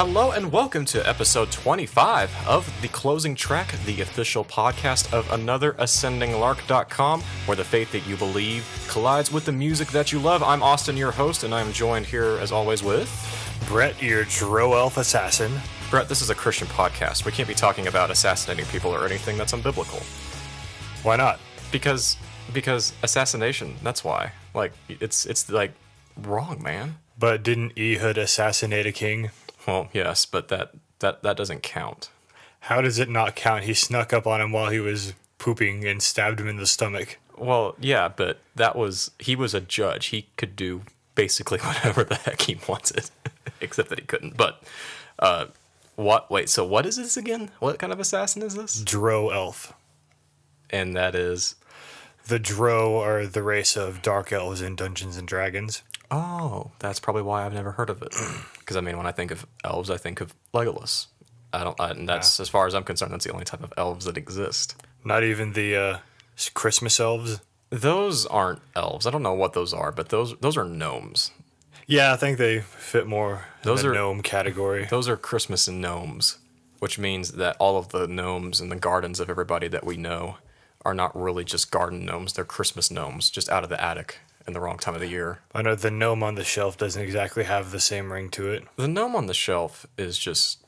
Hello and welcome to episode 25 of The Closing Track, the official podcast of AnotherAscendingLark.com, where the faith that you believe collides with the music that you love. I'm Austin, your host, and I'm joined here, as always, with... Brett, your Dro Elf assassin. Brett, this is a Christian podcast. We can't be talking about assassinating people or anything that's unbiblical. Why not? Because assassination, that's why. Like, it's like, wrong, man. But didn't Ehud assassinate a king? Well, yes, but that doesn't count. How does it not count? He snuck up on him while he was pooping and stabbed him in the stomach. Well, yeah, but he was a judge. He could do basically whatever the heck he wanted, except that he couldn't. But, so what is this again? What kind of assassin is this? Dro Elf. And that is? The Dro are the race of dark elves in Dungeons and Dragons. Oh, that's probably why I've never heard of it. Because, I mean, when I think of elves, I think of Legolas. And that's, as far as I'm concerned, that's the only type of elves that exist. Not even the Christmas elves? Those aren't elves. I don't know what those are, but those are gnomes. Yeah, I think they fit more in the gnome category. Those are Christmas gnomes, which means that all of the gnomes in the gardens of everybody that we know are not really just garden gnomes. They're Christmas gnomes, just out of the attic in the wrong time of the year. I know the gnome on the shelf doesn't exactly have the same ring to it. The gnome on the shelf is just...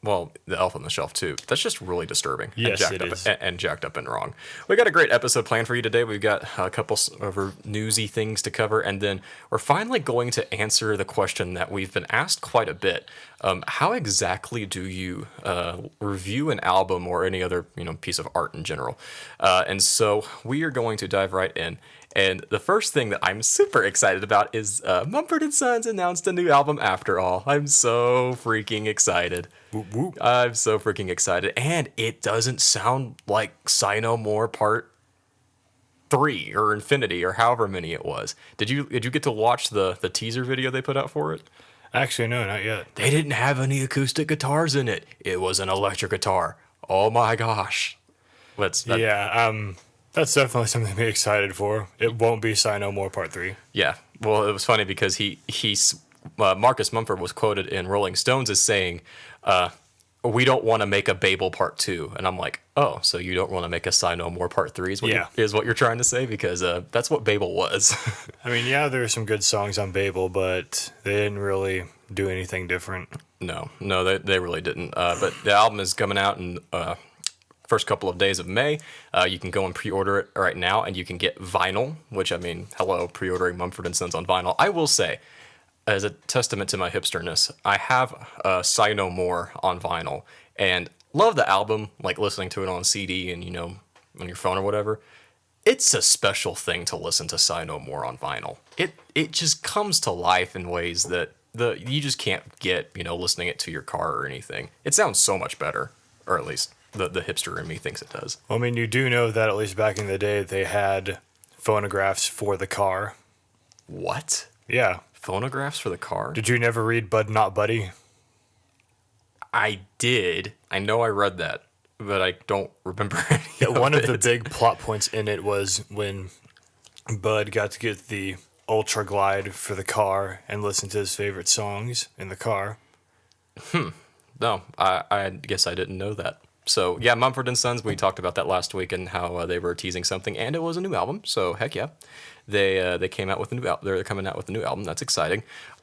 Well, the elf on the shelf, too. That's just really disturbing. Yes, and it is. And jacked up and wrong. We got a great episode planned for you today. We've got a couple of newsy things to cover, and then we're finally going to answer the question that we've been asked quite a bit. How exactly do you review an album or any other piece of art in general? And so we are going to dive right in. And the first thing that I'm super excited about is Mumford & Sons announced a new album After All. I'm so freaking excited. Whoop, whoop. I'm so freaking excited. And it doesn't sound like Sigh No More Part 3 or Infinity or however many it was. Did you get to watch the teaser video they put out for it? Actually, no, not yet. They didn't have any acoustic guitars in it. It was an electric guitar. Oh my gosh. That's definitely something to be excited for. It won't be Sigh No More Part 3. Yeah. Well, it was funny because Marcus Mumford was quoted in Rolling Stones as saying, we don't want to make a Babel Part 2. And I'm like, oh, so you don't want to make a Sigh No More Part 3 is what you're trying to say? Because that's what Babel was. I mean, yeah, there are some good songs on Babel, but they didn't really do anything different. No, they really didn't. But the album is coming out in... first couple of days of May. You can go and pre-order it right now, and you can get vinyl, which, I mean, hello, pre-ordering Mumford & Sons on vinyl. I will say, as a testament to my hipsterness, I have Sigh No More on vinyl, and love the album, like listening to it on CD and, on your phone or whatever. It's a special thing to listen to Sigh No More on vinyl. It just comes to life in ways that you just can't get, listening it to your car or anything. It sounds so much better, or at least... The hipster in me thinks it does. Well, I mean, you do know that at least back in the day, they had phonographs for the car. What? Yeah. Phonographs for the car? Did you never read Bud Not Buddy? I did. I know I read that, but I don't remember any of One it. of the big plot points in it was when Bud got to get the Ultra Glide for the car and listen to his favorite songs in the car. No, I guess I didn't know that. So, yeah, Mumford & Sons, we talked about that last week and how they were teasing something, and it was a new album, so heck yeah. They came out with a new album. They're coming out with a new album. That's exciting.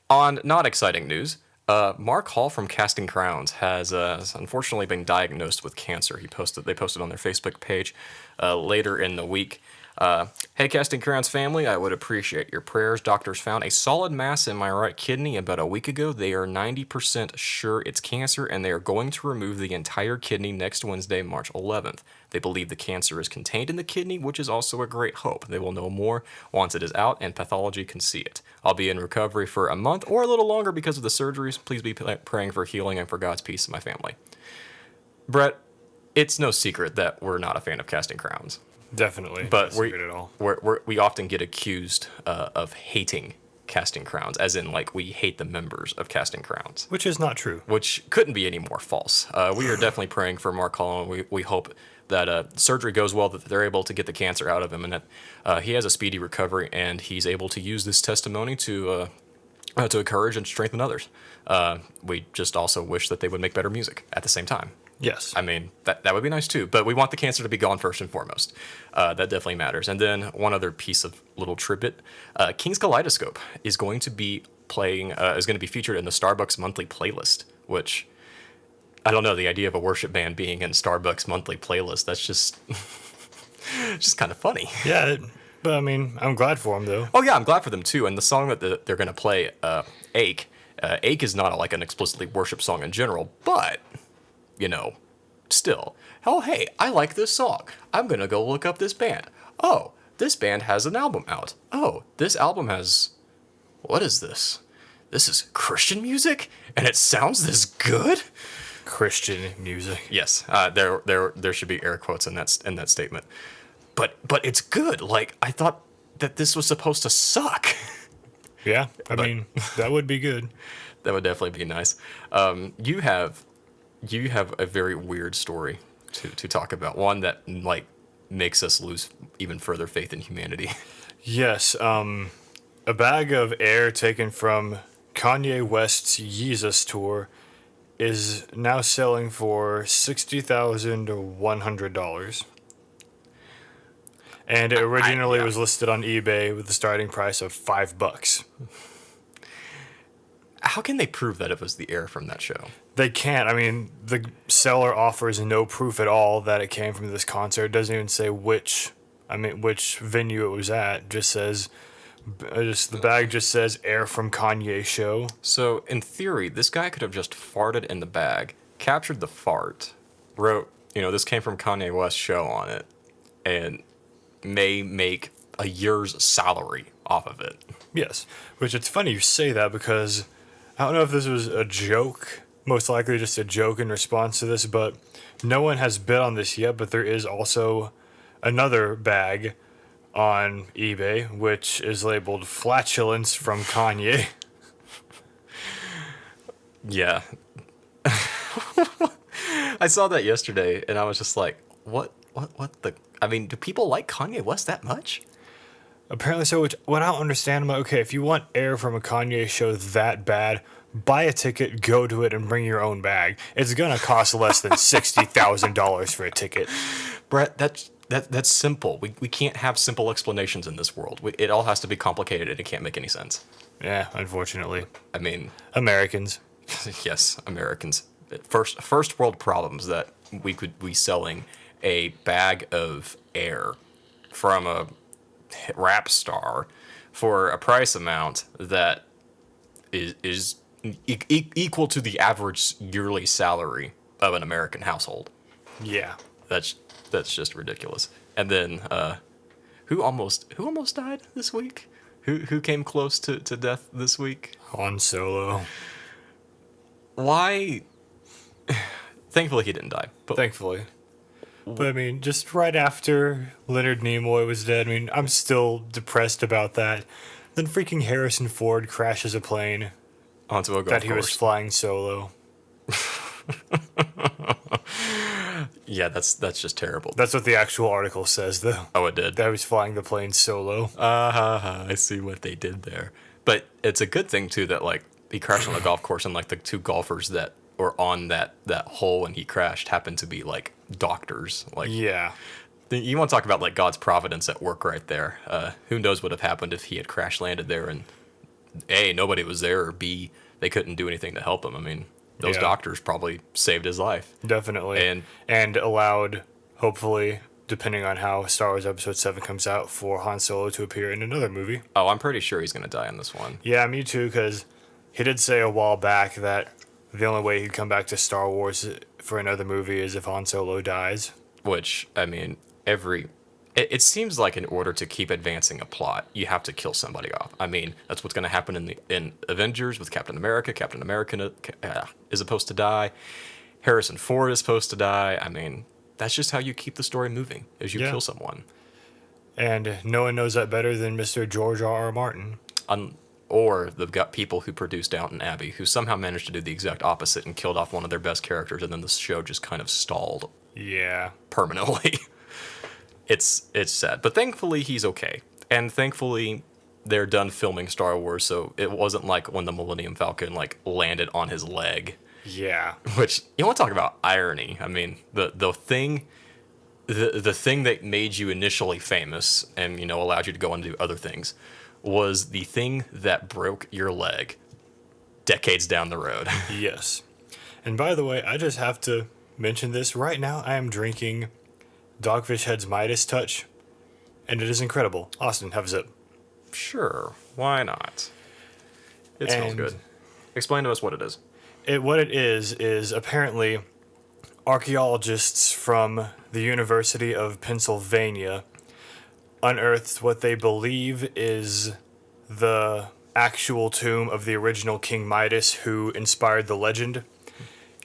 On not exciting news, Mark Hall from Casting Crowns has unfortunately been diagnosed with cancer. They posted on their Facebook page later in the week. Hey, Casting Crowns family, I would appreciate your prayers. Doctors found a solid mass in my right kidney about a week ago. They are 90% sure it's cancer, and they are going to remove the entire kidney next Wednesday, March 11th. They believe the cancer is contained in the kidney, which is also a great hope. They will know more once it is out and pathology can see it. I'll be in recovery for a month or a little longer because of the surgeries. Please be praying for healing and for God's peace in my family. Brett, it's no secret that we're not a fan of Casting Crowns. Definitely. But we often get accused of hating Casting Crowns, as in, like, we hate the members of Casting Crowns. Which is not true. Which couldn't be any more false. We are definitely praying for Mark Hall, and we hope that surgery goes well, that they're able to get the cancer out of him, and that he has a speedy recovery, and he's able to use this testimony to to encourage and strengthen others. We just also wish that they would make better music at the same time. Yes. I mean, that would be nice too, but we want the cancer to be gone first and foremost. That definitely matters. And then one other piece of little tribute, King's Kaleidoscope is going to be featured in the Starbucks monthly playlist, which I don't know, the idea of a worship band being in Starbucks monthly playlist, that's just just kind of funny. Yeah, but I mean, I'm glad for them though. Oh yeah, I'm glad for them too. And the song that they're going to play, Ache, Ache is not like an explicitly worship song in general, but still. Oh, hey, I like this song. I'm going to go look up this band. Oh, this band has an album out. Oh, this album has... What is this? This is Christian music? And it sounds this good? Christian music. Yes, there should be air quotes in that statement. But it's good. Like, I thought that this was supposed to suck. Yeah, I mean, that would be good. That would definitely be nice. You have a very weird story to talk about. One that like makes us lose even further faith in humanity. Yes, a bag of air taken from Kanye West's Yeezus tour is now selling for $60,100. And it originally was listed on eBay with the starting price of $5. How can they prove that it was the air from that show? They can't. I mean, the seller offers no proof at all that it came from this concert. It doesn't even say which venue it was at. It just says, the bag just says air from Kanye show. So in theory, this guy could have just farted in the bag, captured the fart, wrote, this came from Kanye West's show on it, and may make a year's salary off of it. Yes, which it's funny you say that because I don't know if this was a joke, most likely just a joke in response to this, but no one has bid on this yet, but there is also another bag on eBay, which is labeled Flatulence from Kanye. Yeah. I saw that yesterday, and I was just like, what the... I mean, do people like Kanye West that much? Apparently so. Which, what I don't understand, I'm like, okay, if you want air from a Kanye show that bad, buy a ticket, go to it, and bring your own bag. It's gonna cost less than $60,000 for a ticket. Brett, that's simple. We can't have simple explanations in this world. It all has to be complicated, and it can't make any sense. Yeah, unfortunately. I mean... Americans. Yes, Americans. First world problems that we could be selling a bag of air from a rap star for a price amount that is equal to the average yearly salary of an American household. Yeah. That's just ridiculous. And then who almost died this week? Who came close to death this week? Han Solo. Why? Thankfully he didn't die. But Thankfully. But I mean, just right after Leonard Nimoy was dead, I mean, I'm still depressed about that. Then freaking Harrison Ford crashes a plane onto a golf that he course. was flying solo. Yeah, that's just terrible. That's what the actual article says, though. Oh, it did? That he was flying the plane solo. I see what they did there. But it's a good thing, too, that, like, he crashed on a golf course and, like, the two golfers that were on that hole when he crashed happened to be, like, doctors. Like, yeah. You want to talk about, like, God's providence at work right there. Who knows what would have happened if he had crash landed there and, A, nobody was there, or B, they couldn't do anything to help him. I mean, those doctors probably saved his life. Definitely. And allowed, hopefully, depending on how Star Wars Episode 7 comes out, for Han Solo to appear in another movie. Oh, I'm pretty sure he's going to die in this one. Yeah, me too, because he did say a while back that the only way he'd come back to Star Wars for another movie is if Han Solo dies. Which, I mean, it seems like in order to keep advancing a plot, you have to kill somebody off. I mean, that's what's going to happen in Avengers with Captain America. Captain America is supposed to die. Harrison Ford is supposed to die. I mean, that's just how you keep the story moving, is you kill someone. And no one knows that better than Mr. George R.R. Martin. Or the people who produced Downton Abbey, who somehow managed to do the exact opposite and killed off one of their best characters, and then the show just kind of stalled. Yeah. Permanently. It's sad. But thankfully, he's okay. And thankfully, they're done filming Star Wars, so it wasn't like when the Millennium Falcon like landed on his leg. Yeah. Which, you want to talk about irony? I mean, the thing that made you initially famous and allowed you to go on to do other things was the thing that broke your leg decades down the road. Yes. And by the way, I just have to mention this. Right now, I am drinking Dogfish Head's Midas Touch, and it is incredible. Austin, have a sip. Sure, why not? It smells And good. Explain to us what it is. What it is apparently archaeologists from the University of Pennsylvania unearthed what they believe is the actual tomb of the original King Midas who inspired the legend.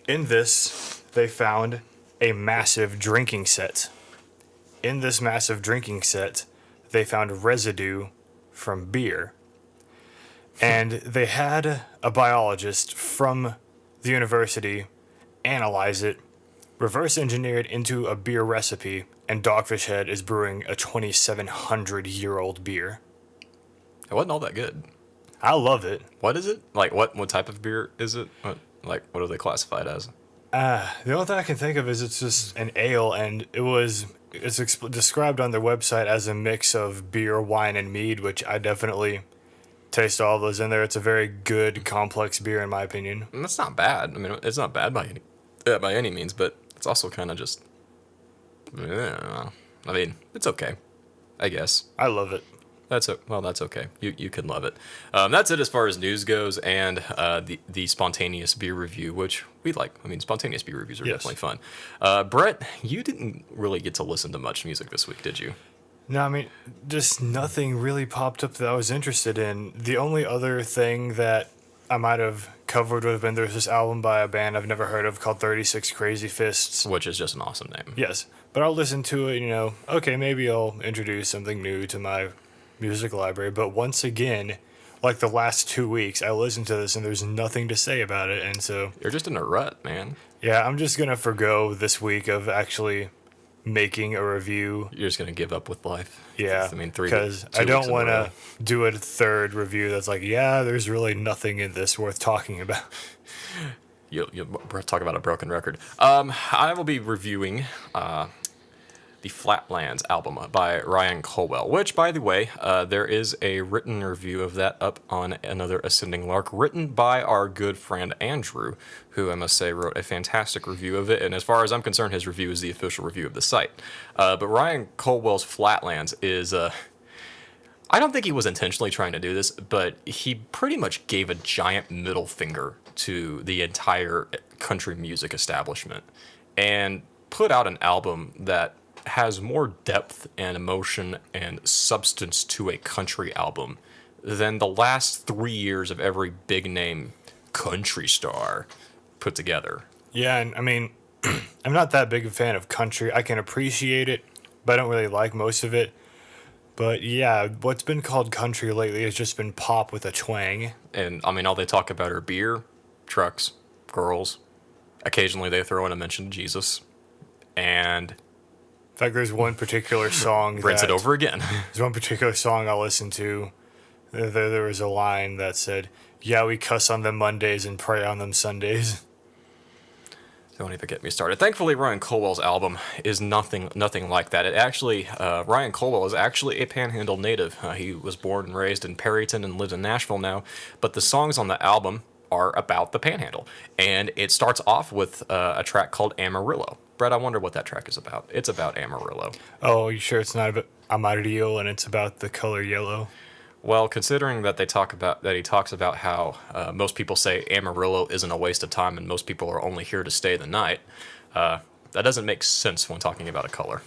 In this, they found a massive drinking set. In this massive drinking set, they found residue from beer. And they had a biologist from the university analyze it, reverse engineer it into a beer recipe, and Dogfish Head is brewing a 2,700-year-old beer. It wasn't all that good. I love it. What is it? Like, what type of beer is it? What do they classify it as? The only thing I can think of is it's just an ale, and it's described on their website as a mix of beer, wine, and mead, which I definitely taste all of those in there. It's a very good, complex beer, in my opinion. And that's not bad. I mean, it's not bad by any means, but it's also kind of just. I mean, it's okay, I guess. I love it. That's okay. You can love it. That's it as far as news goes, and the spontaneous beer review, which we like. I mean, spontaneous beer reviews are definitely fun. Brett, you didn't really get to listen to much music this week, did you? No, I mean, just nothing really popped up that I was interested in. The only other thing that I might have covered would have been there's this album by a band I've never heard of called 36 Crazy Fists. Which is just an awesome name. Yes, but I'll listen to it, okay, maybe I'll introduce something new to my music library. But once again, like the last 2 weeks, I listened to this and there's nothing to say about it. And so You're just in a rut, man. yeah, I'm just going to forgo this week of actually making a review. You're just going to give up with life. Yeah, I mean, because I don't want to do a third review that's like, yeah, there's really nothing in this worth talking about. You'll talk about a broken record. I will be reviewing the Flatlands album by Ryan Culwell, which, by the way, there is a written review of that up on Another Ascending Lark, written by our good friend Andrew, who I must say wrote a fantastic review of it. And as far as I'm concerned, his review is the official review of the site. But Ryan Culwell's Flatlands is... I don't think he was intentionally trying to do this, but he pretty much gave a giant middle finger to the entire country music establishment and put out an album that has more depth and emotion and substance to a country album than the last 3 years of every big name country star put together. Yeah, and I mean, I'm not that big a fan of country. I can appreciate it, but I don't really like most of it. But yeah, what's been called country lately has just been pop with a twang. And I mean, all they talk about are beer, trucks, girls. Occasionally they throw in a mention of Jesus. And in fact, there's one particular song rinse it over again. There's one particular song I listened to. There was a line that said, "Yeah, we cuss on them Mondays and pray on them Sundays." Don't even get me started. Thankfully, Ryan Culwell's album is nothing like that. It actually, Ryan Culwell is actually a Panhandle native. He was born and raised in Perryton and lives in Nashville now. But the songs on the album are about the Panhandle, and it starts off with a track called Amarillo. Brett, I wonder what that track is about. It's about Amarillo. Oh, you sure it's not about Amarillo and it's about the color yellow? Well, considering that he talks about how most people say Amarillo isn't a waste of time and most people are only here to stay the night, that doesn't make sense when talking about a color.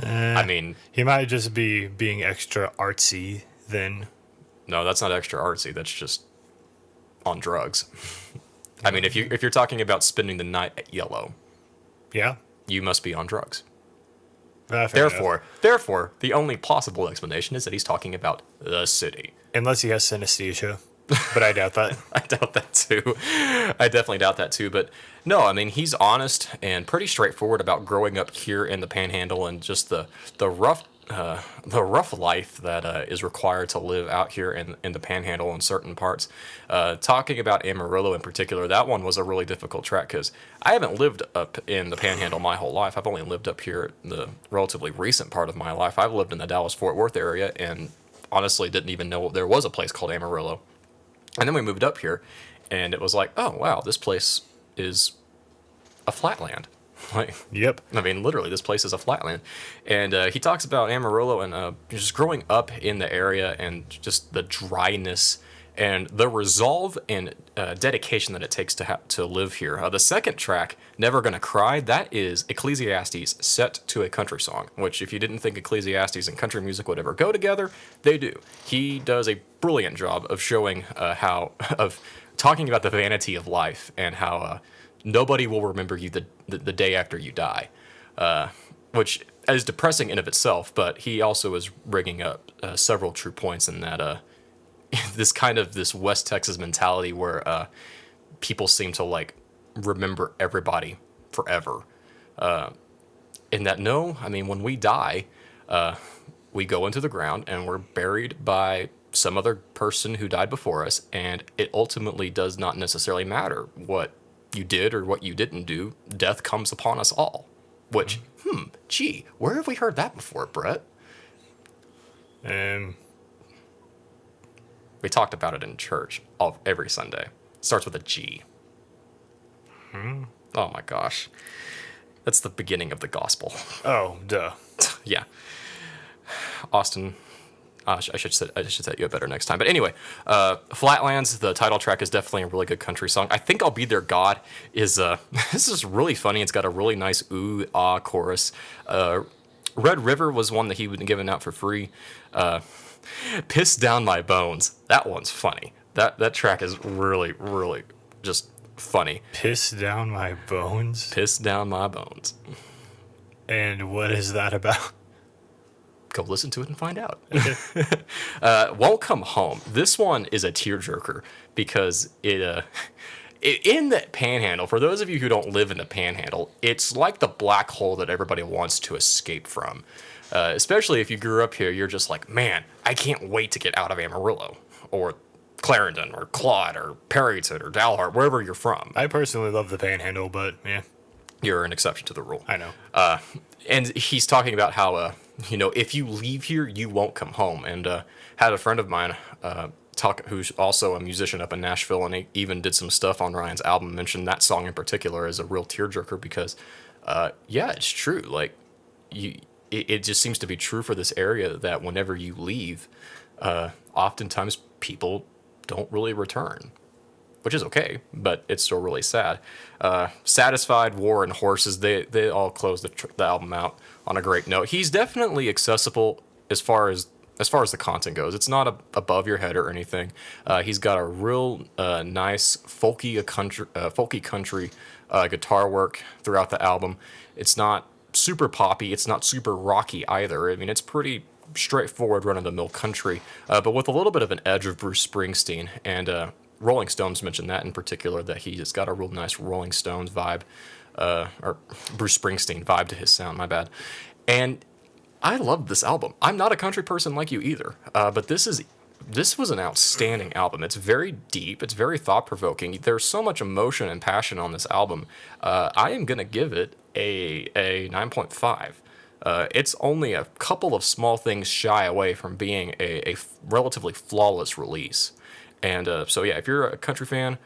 I mean, he might just be being extra artsy then. No, that's not extra artsy. That's just on drugs. I mean, if you're talking about spending the night at Yellow, yeah, you must be on drugs. Therefore, the only possible explanation is that he's talking about the city. Unless he has synesthesia, but I doubt that. I doubt that too. I definitely doubt that too. But no, I mean, he's honest and pretty straightforward about growing up here in the Panhandle and just the rough the rough life that is required to live out here in the Panhandle in certain parts. Talking about Amarillo in particular, that one was a really difficult track because I haven't lived up in the Panhandle my whole life. I've only lived up here in the relatively recent part of my life. I've lived in the Dallas-Fort Worth area and honestly didn't even know there was a place called Amarillo. And then we moved up here, and it was like, oh wow, this place is a flatland. Like, Yep. I mean, literally, this place is a flatland. And he talks about Amarillo and just growing up in the area and just the dryness and the resolve and dedication that it takes to live here. The second track, Never Gonna Cry, that is Ecclesiastes set to a country song, which if you didn't think Ecclesiastes and country music would ever go together, they do. He does a brilliant job of showing of talking about the vanity of life and how nobody will remember you the day after you die, which is depressing in of itself. But he also is bringing up several true points in that this West Texas mentality where people seem to like remember everybody forever. In that no, I mean when we die, we go into the ground and we're buried by some other person who died before us, and it ultimately does not necessarily matter what you did or what you didn't do. Death comes upon us all. Which, gee, where have we heard that before, Brett? We talked about it in church every Sunday. It starts with a G. Oh my gosh. That's the beginning of the gospel. Oh, duh. Yeah. Austin, I should set you up better next time. But anyway, Flatlands, the title track, is definitely a really good country song. I Think I'll Be Their God is, this is really funny. It's got a really nice ooh, ah chorus. Red River was one that he would given out for free. Piss Down My Bones. That one's funny. That track is really, really just funny. Piss Down My Bones? Piss Down My Bones. And what is that about? Go listen to it and find out. Won't Come Home. This one is a tearjerker because in the Panhandle, for those of you who don't live in the Panhandle, it's like the black hole that everybody wants to escape from. Especially if you grew up here, you're just like, man, I can't wait to get out of Amarillo or Clarendon or Claude or Perryton or Dalhart, wherever you're from. I personally love the Panhandle, but yeah. You're an exception to the rule. I know. And he's talking about how, if you leave here, you won't come home. And had a friend of mine who's also a musician up in Nashville, and he even did some stuff on Ryan's album, mentioned that song in particular as a real tearjerker because, yeah, it's true. Like, it just seems to be true for this area that whenever you leave, oftentimes people don't really return. Which is okay, but it's still really sad. Satisfied, War, and Horses, they all close the album out on a great note. He's definitely accessible as far as the content goes. It's not above your head or anything. He's got a real nice folky country guitar work throughout the album. It's not super poppy. It's not super rocky either. I mean, it's pretty straightforward, run-of-the-mill country, but with a little bit of an edge of Bruce Springsteen. And Rolling Stones mentioned that in particular, that he has got a real nice Rolling Stones vibe, or Bruce Springsteen vibe to his sound, my bad. And I love this album. I'm not a country person like you either, but this was an outstanding album. It's very deep. It's very thought-provoking. There's so much emotion and passion on this album. I am going to give it a 9.5. It's only a couple of small things shy away from being a relatively flawless release. And so, yeah, if you're a country fan,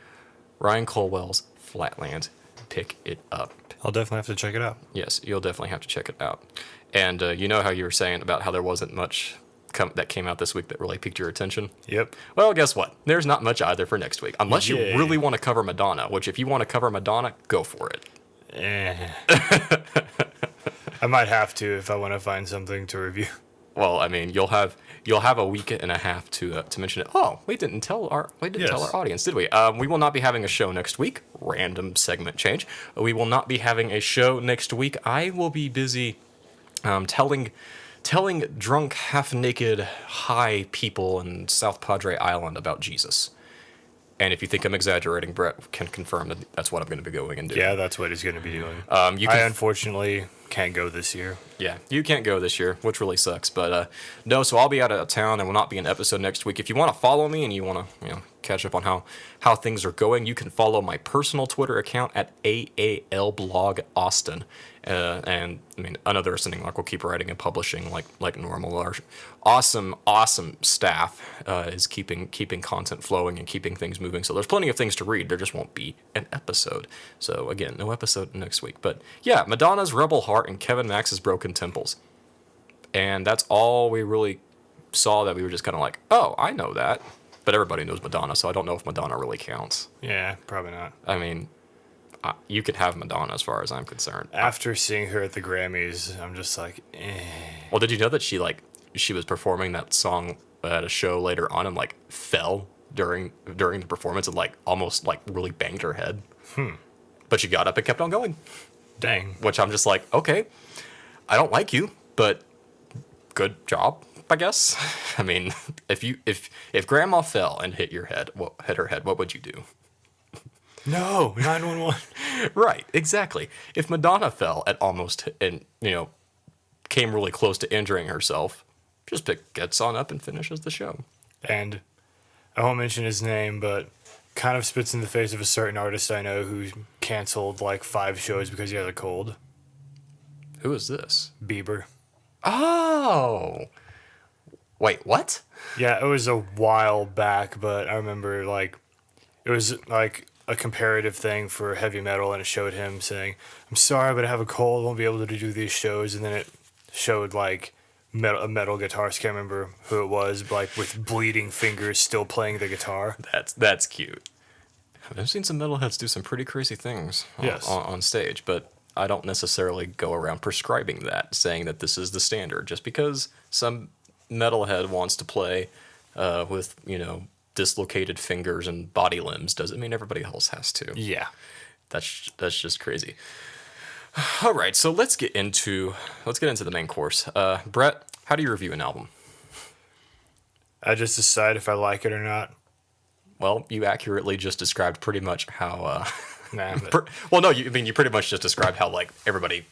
Ryan Culwell's Flatland, pick it up. I'll definitely have to check it out. Yes, you'll definitely have to check it out. And you know how you were saying about how there wasn't much that came out this week that really piqued your attention? Yep. Well, guess what? There's not much either for next week. Unless you Yay. really want to cover Madonna, which if you want to cover Madonna, go for it. I might have to if I want to find something to review. Well, I mean, you'll have a week and a half to mention it. Oh, we didn't tell our audience, did we? We will not be having a show next week. Random segment change. We will not be having a show next week. I will be busy telling drunk, half-naked, high people in South Padre Island about Jesus. And if you think I'm exaggerating, Brett can confirm that that's what I'm going to be going and doing. Yeah, that's what he's going to be doing. You I can, unfortunately can't go this year. yeah, you can't go this year, which really sucks. But no, so I'll be out of town and will not be an episode next week. If you want to follow me and you want to, catch up on how things are going, you can follow my personal Twitter account at AALBlogAustin. And I mean, another listening, like we'll keep writing and publishing like normal. Our awesome staff is keeping content flowing and keeping things moving. So there's plenty of things to read. There just won't be an episode. So again, no episode next week. But yeah, Madonna's Rebel Heart and Kevin Max's Broken Temples. And that's all we really saw that we were just kind of like, oh, I know that. But everybody knows Madonna, so I don't know if Madonna really counts. Yeah, probably not. I mean, you could have Madonna as far as I'm concerned. After seeing her at the Grammys, I'm just like, eh. Well, did you know that she was performing that song at a show later on and like fell during the performance and like almost like really banged her head? But she got up and kept on going. Dang. Which I'm just like, okay, I don't like you, but good job, I guess. I mean, if Grandma fell and hit her head, what would you do? No, 911. Right, exactly. If Madonna fell at almost and came really close to injuring herself, just gets on up and finishes the show. And I won't mention his name, but kind of spits in the face of a certain artist I know who canceled like 5 shows because he had a cold. Who is this? Bieber. Oh. Wait, what? Yeah, it was a while back, but I remember like it was like a comparative thing for heavy metal, and it showed him saying, "I'm sorry, but I have a cold, won't be able to do these shows." And then it showed like a metal guitarist, can't remember who it was, like with bleeding fingers, still playing the guitar. That's cute. I've seen some metalheads do some pretty crazy things on stage, but I don't necessarily go around prescribing that, saying that this is the standard. Just because some metalhead wants to play with dislocated fingers and body limbs doesn't mean everybody else has to. Yeah. That's just crazy. All right, so let's get into the main course. Brett, how do you review an album? I just decide if I like it or not. Well, you accurately just described pretty much how. Nah. You pretty much just described how like everybody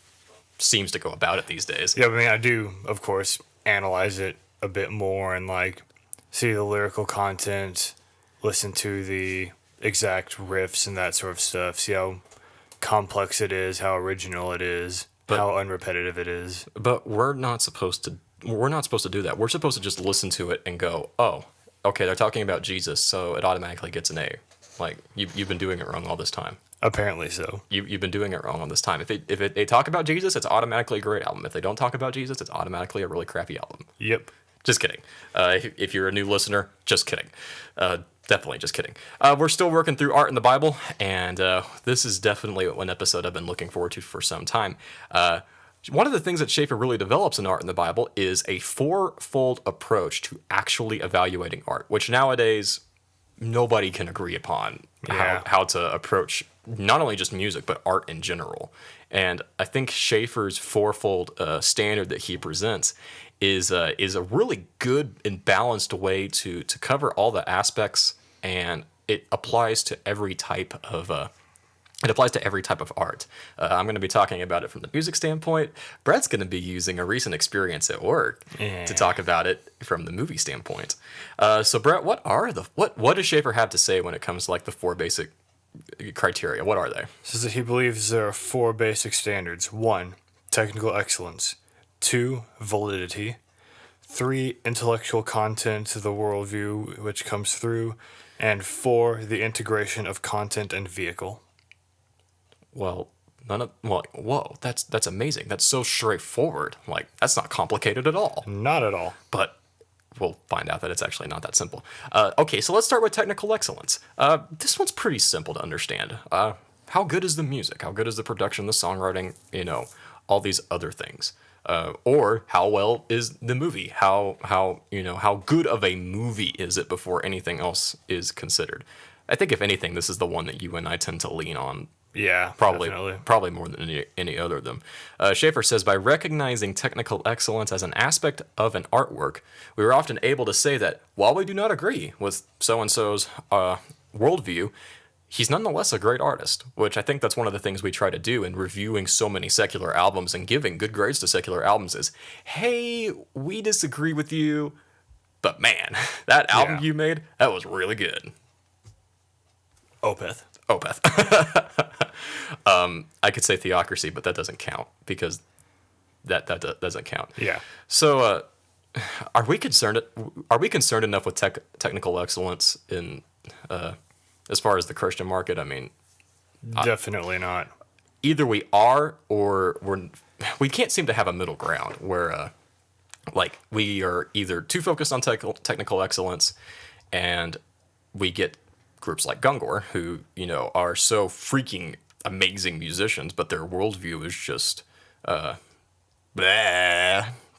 seems to go about it these days. Yeah, I mean, I do, of course, analyze it a bit more and like see the lyrical content, listen to the exact riffs and that sort of stuff, see how complex it is, how original it is, how unrepetitive it is. But we're not supposed to do that. We're supposed to just listen to it and go, oh, okay, they're talking about Jesus, so it automatically gets an A. Like, you've been doing it wrong all this time. Apparently so. You've been doing it wrong all this time. If they talk about Jesus, it's automatically a great album. If they don't talk about Jesus, it's automatically a really crappy album. Yep. Just kidding. If you're a new listener, just kidding. Definitely just kidding. We're still working through art in the Bible, and this is definitely one episode I've been looking forward to for some time. One of the things that Schaeffer really develops in art in the Bible is a fourfold approach to actually evaluating art, which nowadays nobody can agree upon how to approach not only just music, but art in general. And I think Schaeffer's fourfold standard that he presents is a really good and balanced way to cover all the aspects, and it applies to every type of art. I'm going to be talking about it from the music standpoint. Brett's going to be using a recent experience at work to talk about it from the movie standpoint. So Brett, what does Schaeffer have to say when it comes to like the 4 basic criteria? What are they? Says that he believes there are 4 basic standards. 1, technical excellence. 2, validity. 3, intellectual content to the worldview which comes through. And 4, the integration of content and vehicle. Well, whoa, that's amazing. That's so straightforward. Like, that's not complicated at all. Not at all. But we'll find out that it's actually not that simple. Okay, so let's start with technical excellence. This one's pretty simple to understand. How good is the music? How good is the production, the songwriting, all these other things? Or how well is the movie? How good of a movie is it before anything else is considered? I think if anything, this is the one that you and I tend to lean on. Yeah, probably more than any other of them. Schaeffer says, by recognizing technical excellence as an aspect of an artwork, we are often able to say that while we do not agree with so-and-so's worldview, he's nonetheless a great artist, which I think that's one of the things we try to do in reviewing so many secular albums and giving good grades to secular albums is, hey, we disagree with you, but man, that album you made, that was really good. Opeth. I could say Theocracy, but that doesn't count because that doesn't count. Yeah. So, are we concerned enough with technical excellence in as far as the Christian market? I mean, Definitely not. either we are or we can't seem to have a middle ground where like we are either too focused on technical excellence and we get groups like Gungor who, are so freaking amazing musicians, but their worldview is just bleh,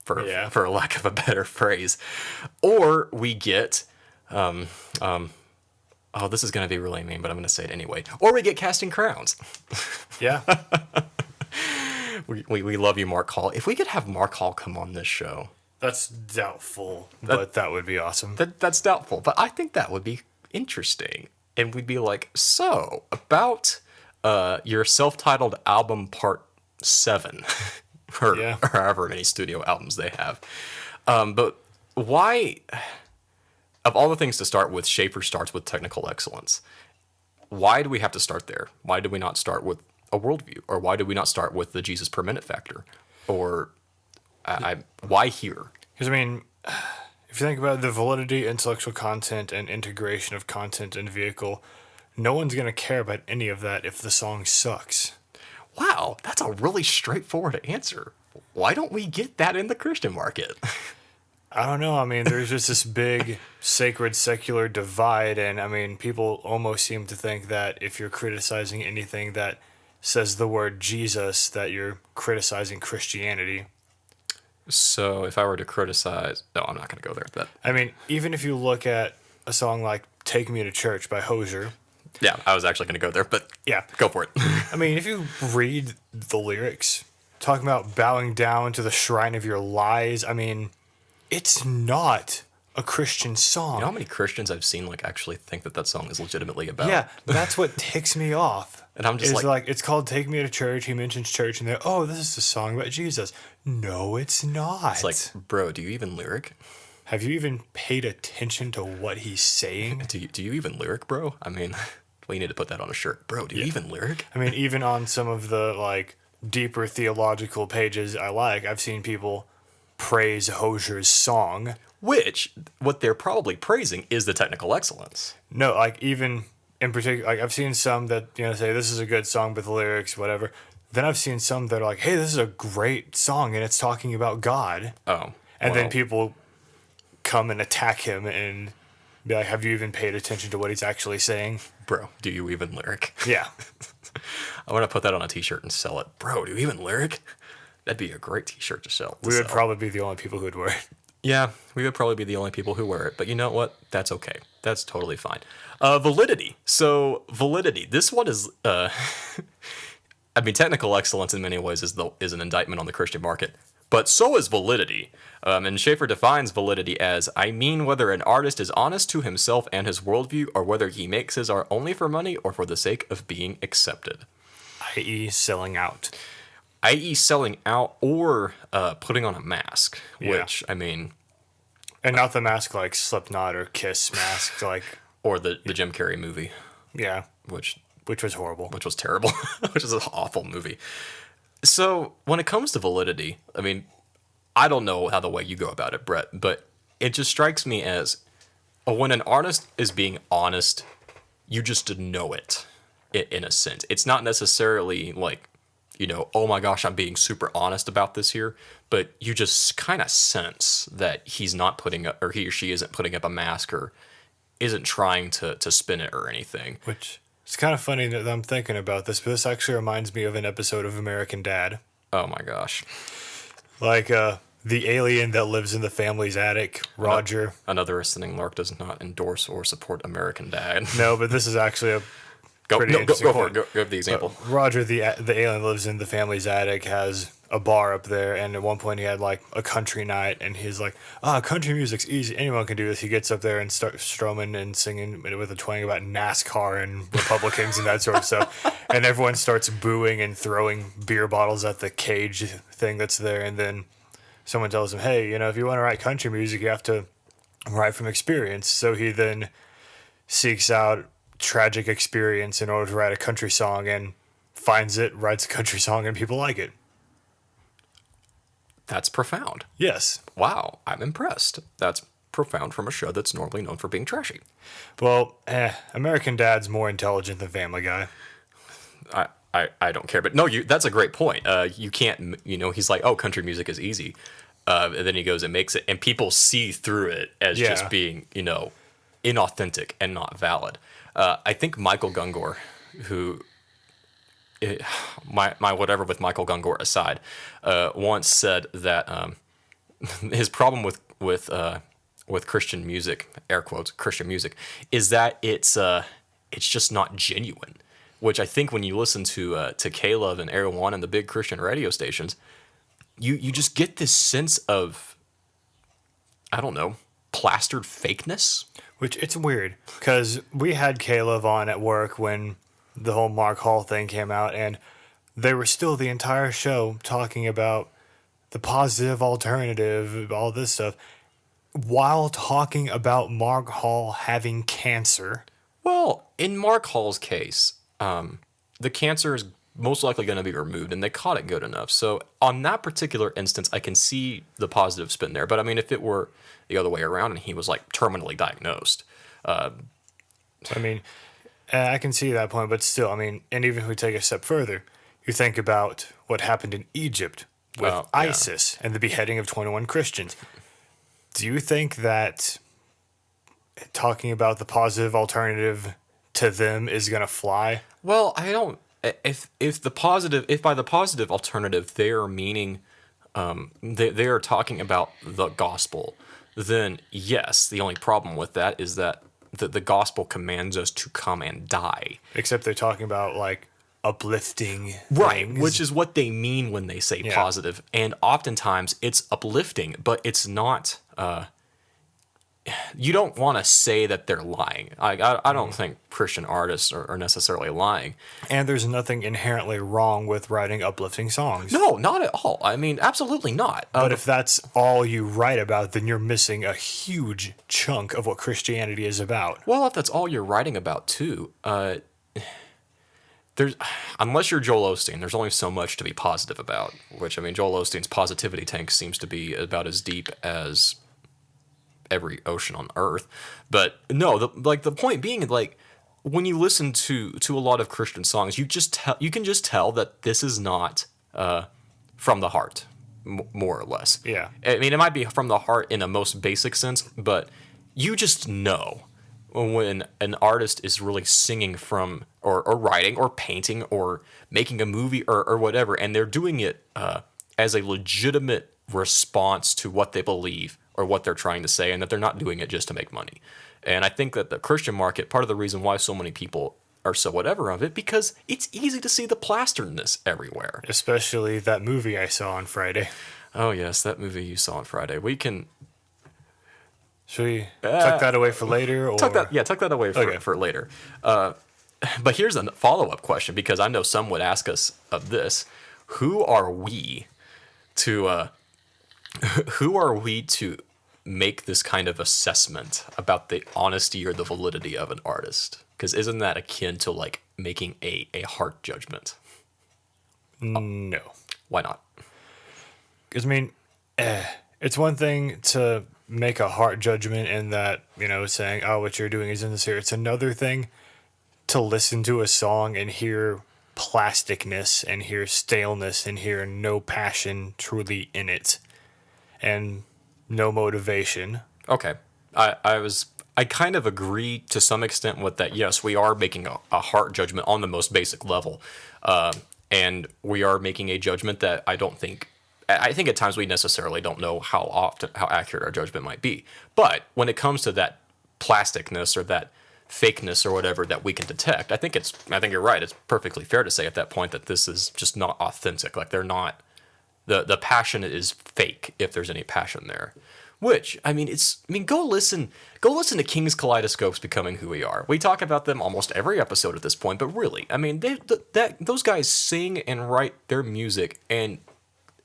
for lack of a better phrase. Or we get this is going to be really mean, but I'm going to say it anyway. Or we get Casting Crowns. Yeah. We love you, Mark Hall. If we could have Mark Hall come on this show. That's doubtful, but that would be awesome. That's doubtful, but I think that would be interesting. And we'd be like, so, about your self-titled album part 7, or however many studio albums they have. But why, of all the things to start with, Schaeffer starts with technical excellence. Why do we have to start there? Why do we not start with a worldview? Or why do we not start with the Jesus per minute factor? Or why here? Because, I mean, if you think about the validity, intellectual content, and integration of content and vehicle, no one's going to care about any of that if the song sucks. Wow, that's a really straightforward answer. Why don't we get that in the Christian market? I don't know. I mean, there's just this big sacred secular divide, and I mean, people almost seem to think that if you're criticizing anything that says the word Jesus, that you're criticizing Christianity. So if I were to criticize... No, I'm not going to go there. But I mean, even if you look at a song like Take Me to Church by Hozier. Yeah, I was actually going to go there, but yeah, go for it. I mean, if you read the lyrics, talking about bowing down to the shrine of your lies, I mean, it's not a Christian song. You know how many Christians I've seen actually think that song is legitimately about? Yeah, that's what ticks me off. And I'm just like, it's called Take Me to Church. He mentions church, and they're, oh, this is a song about Jesus. No, it's not. It's like, bro, do you even lyric? Have you even paid attention to what he's saying? Do you even lyric, bro? I mean, we need to put that on a shirt. Bro, do you even lyric? I mean, even on some of the, deeper theological pages I've seen people praise Hozier's song. Which, what they're probably praising is the technical excellence. No, even... in particular, I've seen some that, say this is a good song, but the lyrics, whatever. Then I've seen some that are like, hey, this is a great song, and it's talking about God. Oh. And then people come and attack him and be like, have you even paid attention to what he's actually saying? Bro, do you even lyric? Yeah. I want to put that on a t-shirt and sell it. Bro, do you even lyric? That'd be a great t-shirt to sell. We would probably be the only people who would wear it. Yeah, we would probably be the only people who wear it. But you know what? That's okay. That's totally fine. Validity. So, validity. This one is... I mean, technical excellence in many ways is an indictment on the Christian market. But so is validity. And Schaeffer defines validity as, I mean whether an artist is honest to himself and his worldview, or whether he makes his art only for money or for the sake of being accepted. I.e. selling out. I.e. selling out or putting on a mask, which, I mean... And not the mask like Slipknot or Kiss mask, Or the Jim Carrey movie. Yeah. Which was horrible. Which was terrible. Which is an awful movie. So, when it comes to validity, I mean, I don't know how the way you go about it, Brett, but it just strikes me as when an artist is being honest, you just know it, in a sense. It's not necessarily oh my gosh, I'm being super honest about this here, but you just kind of sense that he's not putting up, or he or she isn't putting up a mask, or isn't trying to spin it or anything. Which, it's kind of funny that I'm thinking about this, but this actually reminds me of an episode of American Dad. Oh my gosh. The alien that lives in the family's attic, Roger. Another listening Lark does not endorse or support American Dad. No, but this is actually a Go for it. Go with the example. Roger, the alien lives in the family's attic, has a bar up there, and at one point he had like a country night, and he's like, country music's easy, anyone can do this. He gets up there and starts strumming and singing with a twang about NASCAR and Republicans and that sort of stuff, and everyone starts booing and throwing beer bottles at the cage thing that's there, and then someone tells him, hey, if you want to write country music, you have to write from experience. So he then seeks out tragic experience in order to write a country song, and finds it, writes a country song, and people like it. That's profound. Yes. Wow, I'm impressed. That's profound from a show that's normally known for being trashy. Well, American Dad's more intelligent than Family Guy. I don't care, but no, that's a great point. You can't, he's like, oh, country music is easy. And then he goes and makes it, and people see through it as just being, inauthentic and not valid. I think Michael Gungor, who, my whatever with Michael Gungor aside, once said that his problem with Christian music, air quotes, Christian music, is that it's just not genuine. Which I think when you listen to Caleb and Air One and the big Christian radio stations, you just get this sense of, I don't know, plastered fakeness. Which, it's weird, because we had Caleb on at work when the whole Mark Hall thing came out, and they were still the entire show talking about the positive alternative, all this stuff, while talking about Mark Hall having cancer. Well, in Mark Hall's case, the cancer is most likely going to be removed, and they caught it good enough. So on that particular instance, I can see the positive spin there. But I mean, if it were the other way around and he was like terminally diagnosed, I can see that point, but still, and even if we take a step further, you think about what happened in Egypt with ISIS and the beheading of 21 Christians. Do you think that talking about the positive alternative to them is going to fly? Well, I don't. If by the positive alternative they are meaning, they are talking about the gospel, then yes. The only problem with that is that the gospel commands us to come and die. Except they're talking about like uplifting right, things. which is what they mean when they say positive. And oftentimes it's uplifting, but it's not. You don't want to say that they're lying. I don't think Christian artists are necessarily lying. And there's nothing inherently wrong with writing uplifting songs. No, not at all. Absolutely not. But if that's all you write about, then you're missing a huge chunk of what Christianity is about. Well, if that's all you're writing about, too, unless you're Joel Osteen, there's only so much to be positive about. Which, Joel Osteen's positivity tank seems to be about as deep as every ocean on Earth. But no, the point being, like, when you listen to a lot of Christian songs, you can just tell that this is not from the heart, more or less. Yeah. It might be from the heart in a most basic sense, but you just know when an artist is really singing from, or writing, or painting, or making a movie, or whatever, and they're doing it as a legitimate response to what they believe or what they're trying to say, and that they're not doing it just to make money. And I think that the Christian market, part of the reason why so many people are so whatever of it, because it's easy to see the plasteredness everywhere. Especially that movie I saw on Friday. Oh yes, that movie you saw on Friday. We can... Should we tuck that away for later? Or? Tuck that away for later. But here's a follow-up question, because I know some would ask us of this. Who are we to make this kind of assessment about the honesty or the validity of an artist? Because isn't that akin to like making a heart judgment? No. Why not? Because it's one thing to make a heart judgment in that, saying, oh, what you're doing is insincere. It's another thing to listen to a song and hear plasticness and hear staleness and hear no passion truly in it and no motivation. Okay. I kind of agree to some extent with that. Yes, we are making a heart judgment on the most basic level. And we are making a judgment that I think at times we necessarily don't know how accurate our judgment might be. But when it comes to that plasticness or that fakeness or whatever that we can detect, I think you're right. It's perfectly fair to say at that point that this is just not authentic. Like they're not The passion is fake if there's any passion there. Which, I mean, go listen to King's Kaleidoscope's Becoming Who We Are. We talk about them almost every episode at this point, but really, I mean, those guys sing and write their music, and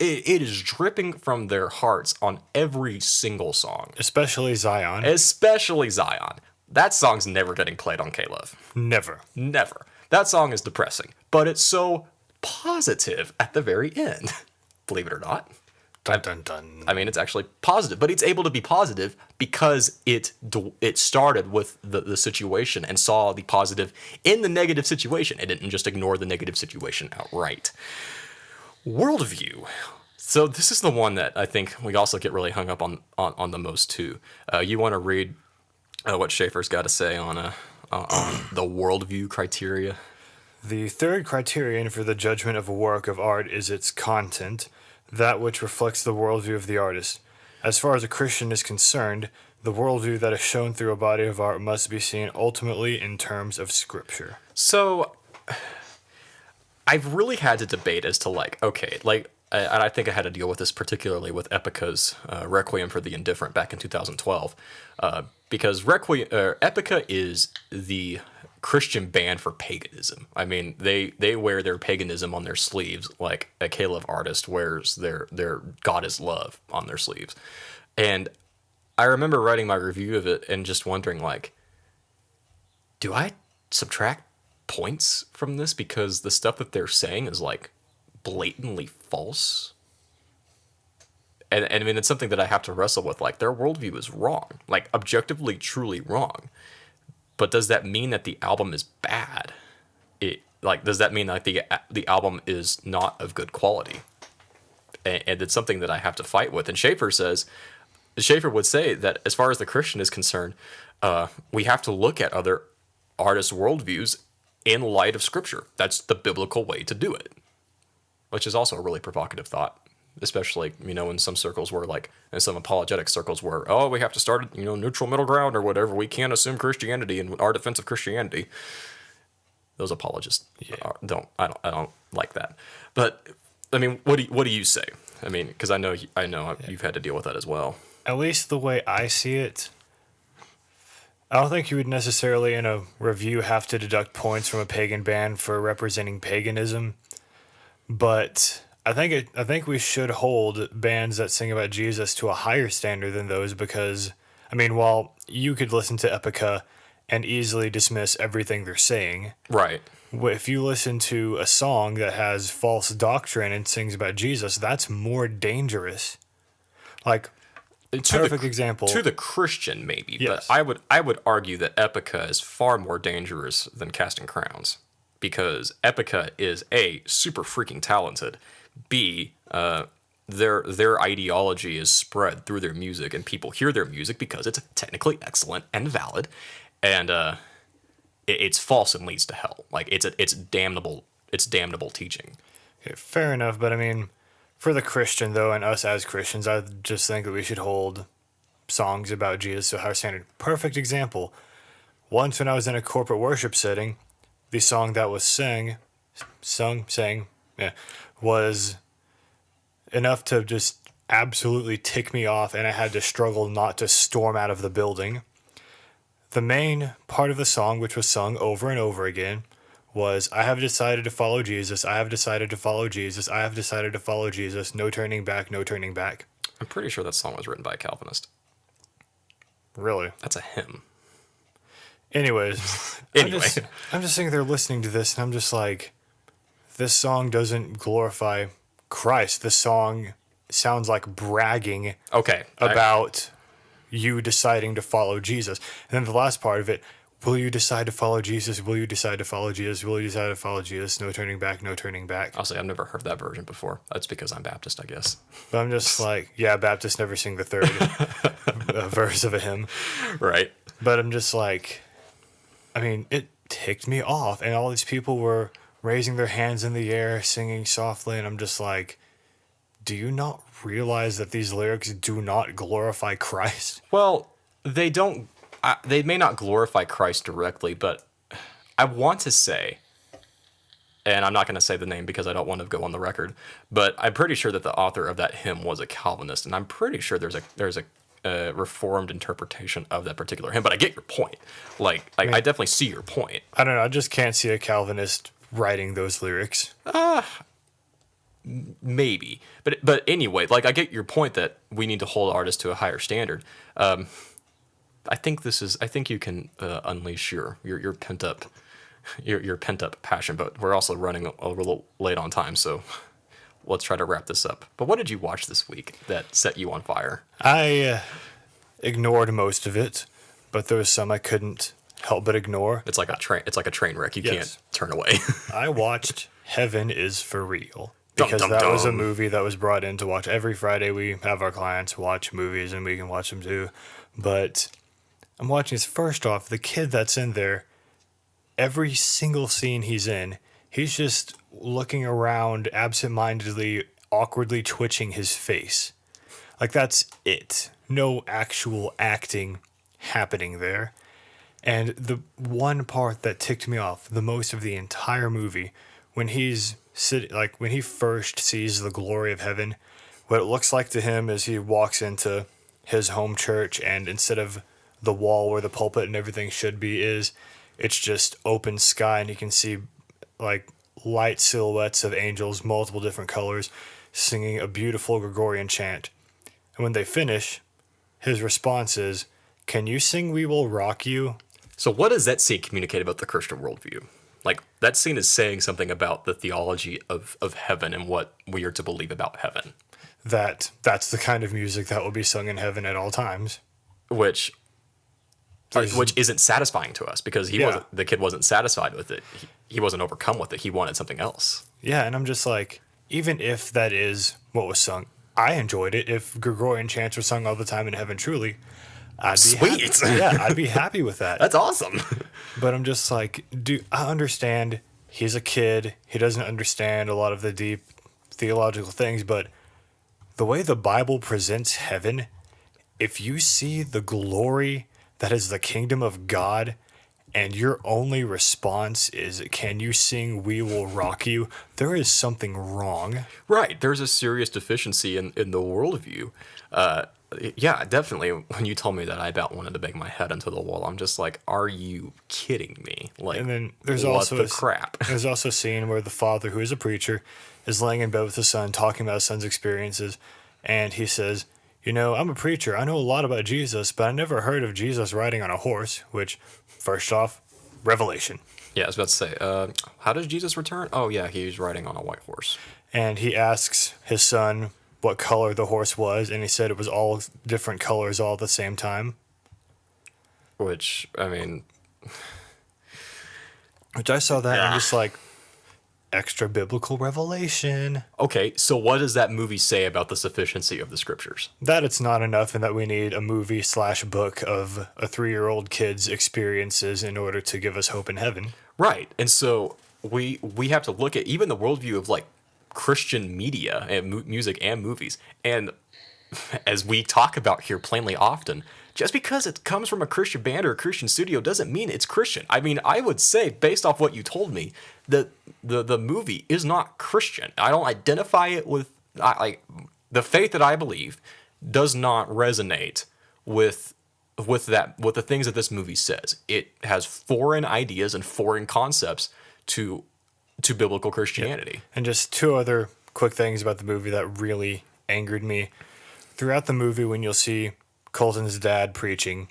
it is dripping from their hearts on every single song. Especially Zion. Especially Zion. That song's never getting played on K-Love. Never. Never. That song is depressing, but it's so positive at the very end. Believe it or not. Dun, dun, dun. I mean, it's actually positive, but it's able to be positive because it started with the situation and saw the positive in the negative situation. It didn't just ignore the negative situation outright. Worldview. So this is the one that I think we also get really hung up on the most too. You want to read what Schaeffer's got to say on the worldview criteria? The third criterion for the judgment of a work of art is its content, that which reflects the worldview of the artist. As far as a Christian is concerned, the worldview that is shown through a body of art must be seen ultimately in terms of Scripture. So, I've really had to debate as to and I think I had to deal with this particularly with Epica's Requiem for the Indifferent back in 2012, because Epica is the Christian band for paganism. I mean, they wear their paganism on their sleeves like a K-Love artist wears their God is Love on their sleeves. And I remember writing my review of it and just wondering, do I subtract points from this because the stuff that they're saying is blatantly false? And I mean, it's something that I have to wrestle with. Their worldview is wrong, objectively, truly wrong. But does that mean that the album is bad? Does that mean that the album is not of good quality? And it's something that I have to fight with. And Schaeffer would say that as far as the Christian is concerned, we have to look at other artists' worldviews in light of Scripture. That's the biblical way to do it. Which is also a really provocative thought. Especially, in some circles where, in some apologetic circles where, we have to start, neutral middle ground or whatever. We can't assume Christianity in our defense of Christianity. Those apologists I don't like that. But, I mean, what do you say? I mean, because I know you've had to deal with that as well. At least the way I see it, I don't think you would necessarily in a review have to deduct points from a pagan band for representing paganism. But I think we should hold bands that sing about Jesus to a higher standard than those because, I mean, while you could listen to Epica and easily dismiss everything they're saying. Right. If you listen to a song that has false doctrine and sings about Jesus, that's more dangerous. Perfect example. To the Christian, maybe. Yes. But I would argue that Epica is far more dangerous than Casting Crowns. Because Epica is A, super freaking talented. B, their ideology is spread through their music, and people hear their music because it's technically excellent and valid, and it's false and leads to hell. It's damnable teaching. Okay, fair enough, but I mean, for the Christian though, and us as Christians, I just think that we should hold songs about Jesus to a higher standard. Perfect example. Once when I was in a corporate worship setting, the song that was sung, was enough to just absolutely tick me off, and I had to struggle not to storm out of the building. The main part of the song, which was sung over and over again, was, I have decided to follow Jesus, I have decided to follow Jesus, I have decided to follow Jesus, no turning back, no turning back. I'm pretty sure that song was written by a Calvinist. Really? That's a hymn. Anyways, anyway. I'm just sitting there listening to this, and I'm just like, this song doesn't glorify Christ. This song sounds like bragging about you deciding to follow Jesus. And then the last part of it, will you decide to follow Jesus? Will you decide to follow Jesus? Will you decide to follow Jesus? No turning back, no turning back. I'll say I've never heard that version before. That's because I'm Baptist, I guess. But I'm just like, yeah, Baptists never sing the third verse of a hymn. Right. But I'm just like, I mean, it ticked me off, and all these people were raising their hands in the air, singing softly, and I'm just like, do you not realize that these lyrics do not glorify Christ? Well, they don't. They may not glorify Christ directly, but I want to say and I'm not going to say the name because I don't want to go on the record, but I'm pretty sure that the author of that hymn was a Calvinist, and I'm pretty sure there's a reformed interpretation of that particular hymn. But I get your point. Like, I definitely see your point. I don't know. I just can't see a Calvinist writing those lyrics. Maybe, but anyway, like I get your point that we need to hold artists to a higher standard. I think you can unleash your pent up your pent up passion, but we're also running a little late on time, so let's try to wrap this up. But what did you watch this week that set you on fire? I ignored most of it, but there was some I couldn't help but ignore. It's like a train. It's like a train wreck. You can't turn away. I watched Heaven is for Real. Because that was a movie that was brought in to watch. Every Friday we have our clients watch movies and we can watch them too. But I'm watching this. First off, the kid that's in there, every single scene he's in, he's just looking around absentmindedly, awkwardly twitching his face. Like that's it. No actual acting happening there. And the one part that ticked me off the most of the entire movie, when he's when he first sees the glory of heaven, what it looks like to him is he walks into his home church, and instead of the wall where the pulpit and everything should be it's just open sky, and you can see like light silhouettes of angels, multiple different colors, singing a beautiful Gregorian chant. And when they finish, his response is, "Can you sing 'We Will Rock You'?" So what does that scene communicate about the Christian worldview? Like, that scene is saying something about the theology of heaven and what we are to believe about heaven. That's the kind of music that will be sung in heaven at all times. Which isn't satisfying to us because the kid wasn't satisfied with it. He wasn't overcome with it. He wanted something else. Yeah, and I'm just like, even if that is what was sung, I enjoyed it. If Gregorian chants were sung all the time in heaven, truly, I'd be Sweet. Happy. Yeah, I'd be happy with that. That's awesome. But I'm just like, I understand he's a kid. He doesn't understand a lot of the deep theological things, but the way the Bible presents heaven, if you see the glory that is the kingdom of God, and your only response is, "Can you sing 'We Will Rock You'?" there is something wrong. Right. There's a serious deficiency in the worldview. Yeah, definitely. When you told me that, I about wanted to bang my head into the wall. I'm just like, are you kidding me? Like, and then there's what also the crap? There's also a scene where the father, who is a preacher, is laying in bed with his son, talking about his son's experiences, and he says, "I'm a preacher. I know a lot about Jesus, but I never heard of Jesus riding on a horse." Which, first off, revelation. Yeah, I was about to say, how does Jesus return? Oh, yeah, he's riding on a white horse. And he asks his son what color the horse was, and he said it was all different colors all at the same time. Which, I mean... Which I saw that and I'm just like, extra biblical revelation. Okay, so what does that movie say about the sufficiency of the scriptures? That it's not enough and that we need a movie/book of a 3-year-old kid's experiences in order to give us hope in heaven. Right, and so we have to look at even the worldview of, like, Christian media and music and movies. And as we talk about here plainly often, just because it comes from a Christian band or a Christian studio doesn't mean it's Christian. I mean, I would say, based off what you told me, that the movie is not Christian. I don't identify it with the faith that I believe does not resonate with the things that this movie says. It has foreign ideas and foreign concepts to biblical Christianity. Yeah. And just 2 other quick things about the movie that really angered me. Throughout the movie, when you'll see Colton's dad preaching,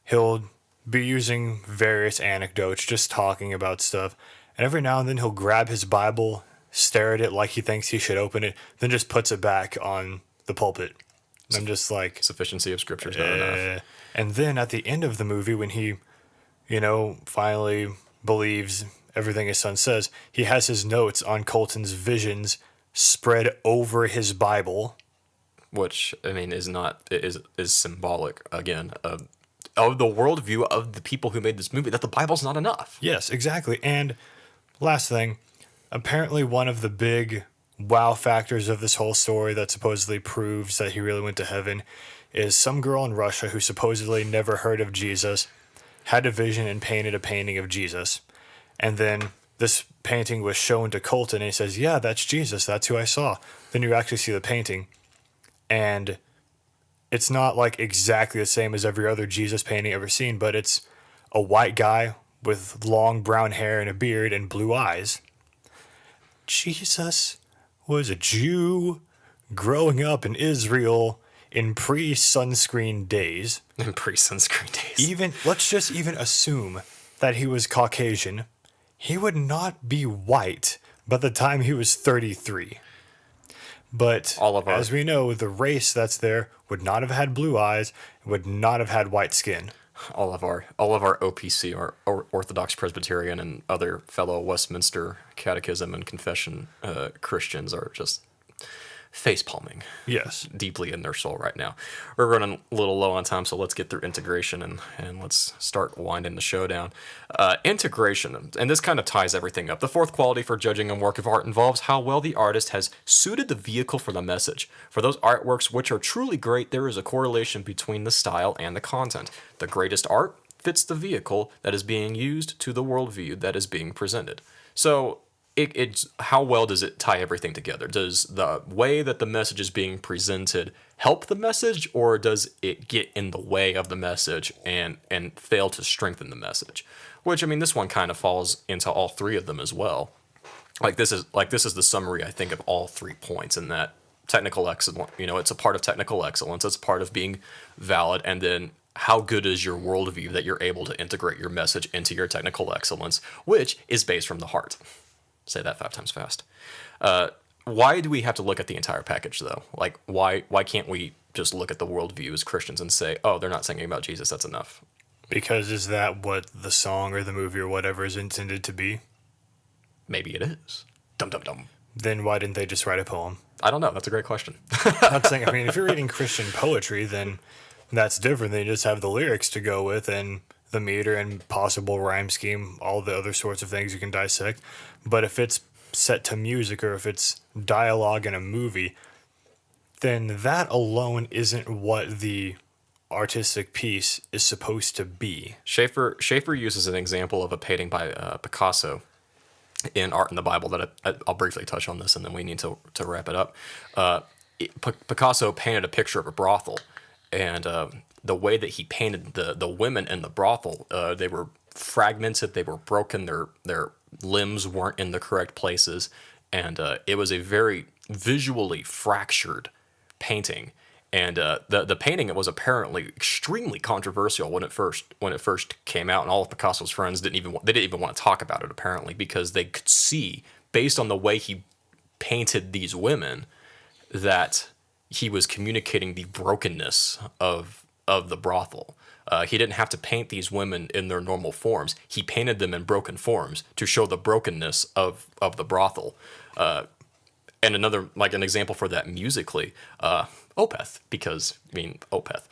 he'll be using various anecdotes, just talking about stuff. And every now and then he'll grab his Bible, stare at it like he thinks he should open it, then just puts it back on the pulpit. And I'm just like... Sufficiency of scripture is not enough. And then at the end of the movie, when he, finally believes everything his son says, he has his notes on Colton's visions spread over his Bible. Which, I mean, is symbolic, again, of the worldview of the people who made this movie, that the Bible's not enough. Yes, exactly. And last thing, apparently one of the big wow factors of this whole story that supposedly proves that he really went to heaven is some girl in Russia who supposedly never heard of Jesus, had a vision and painted a painting of Jesus. And then this painting was shown to Colton and he says, yeah, that's Jesus. That's who I saw. Then you actually see the painting. And it's not like exactly the same as every other Jesus painting ever seen, but it's a white guy with long brown hair and a beard and blue eyes. Jesus was a Jew growing up in Israel in pre-sunscreen days. In pre-sunscreen days. Let's just even assume that he was Caucasian. He would not be white by the time he was 33. But as we know, the race that's there would not have had blue eyes, would not have had white skin. All of our OPC, or Orthodox Presbyterian, and other fellow Westminster Catechism and Confession Christians are just face-palming. Yes. Deeply in their soul right now. We're running a little low on time, so let's get through integration and let's start winding the show down. Integration, and this kind of ties everything up. The fourth quality for judging a work of art involves how well the artist has suited the vehicle for the message. For those artworks which are truly great, there is a correlation between the style and the content. The greatest art fits the vehicle that is being used to the worldview that is being presented. So it's how well does it tie everything together? Does the way that the message is being presented help the message, or does it get in the way of the message and fail to strengthen the message? Which, I mean, this one kind of falls into all three of them as well. This is the summary, I think, of all 3 points, in that technical excellence, it's a part of technical excellence, it's part of being valid, and then how good is your worldview that you're able to integrate your message into your technical excellence, which is based from the heart. Say that 5 times fast. Why do we have to look at the entire package, though? Like, why can't we just look at the worldview as Christians and say, oh, they're not singing about Jesus, that's enough? Because is that what the song or the movie or whatever is intended to be? Maybe it is. Dum dum dum. Then why didn't they just write a poem? I don't know. That's a great question. I'm saying, I mean, if you're reading Christian poetry, then that's different. They just have the lyrics to go with and the meter and possible rhyme scheme, all the other sorts of things you can dissect. But if it's set to music or if it's dialogue in a movie, then that alone isn't what the artistic piece is supposed to be. Schaeffer uses an example of a painting by Picasso in Art in the Bible that I'll briefly touch on this, and then we need to wrap it up. Picasso painted a picture of a brothel, and the way that he painted the women in the brothel, they were fragmented, they were broken, their limbs weren't in the correct places, and it was a very visually fractured painting. And the painting was apparently extremely controversial when it first came out, and all of Picasso's friends didn't even want to talk about it, apparently, because they could see, based on the way he painted these women, that he was communicating the brokenness of the brothel. He didn't have to paint these women in their normal forms. He painted them in broken forms to show the brokenness of the brothel. And another, like an example for that musically, Opeth, because, I mean, Opeth.